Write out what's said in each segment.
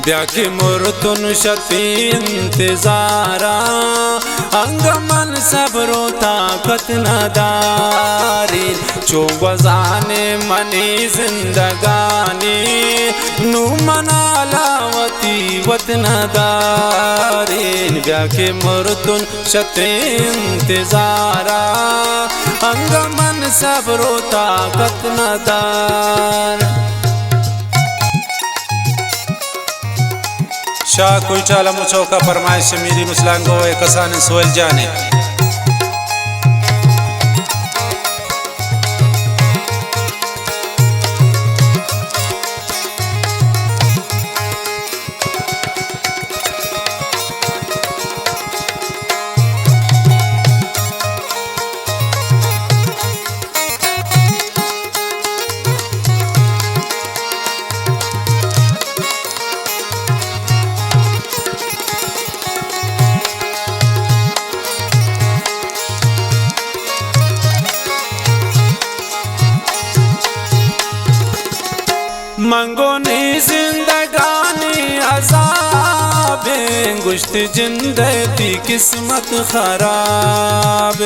ब्याके मुर्तुन शती इंतजारा अंगमन सबरो ताकत नदारी चो गजाने मनी जिंदगानी नू मनालावती वतनदारी ब्याके मुर्तुन शती इंतजारा अंगमन सबरो ताकत नदार शाह कोई चाला मुचौका फरमाइश मेरी मुसलांगो कसान सोयल जाने मंगोनी जिंदगानी अज़ाबे गुश्त जिंदगी किस्मत खराब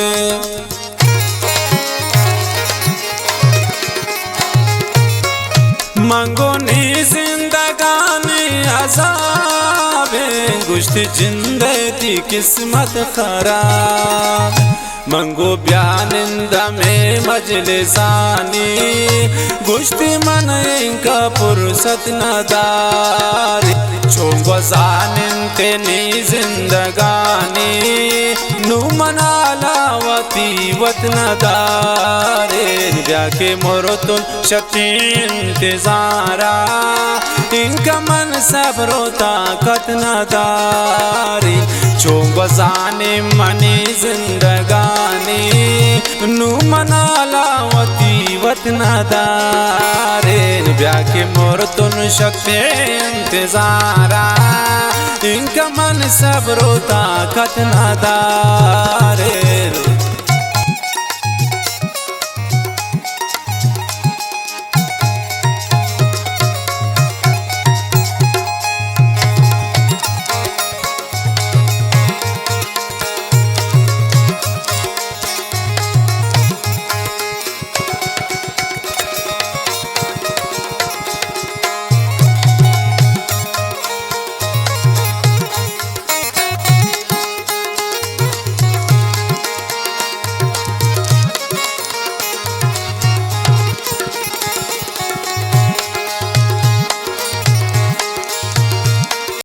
मंगोनी जिंदगानी अज़ाबे गुश्त जिंदगी किस्मत खराब मंगो ब्यानिंदा में मजलिसानी गुश्ती मन इनका पुरसत नदारी चोंगो जानिंते नी जिंदगानी नू मनालावती वतनदारी ब्याके मुर्तुन शती इंतजारा इनका मन सबरो ताकत नदारी चोंगो जाने मनी जिंदगानी नू मनालावती वतनदारी ब्याके मुर्तुन शती इंतजारा इनका मन सबरो ताकत नदारी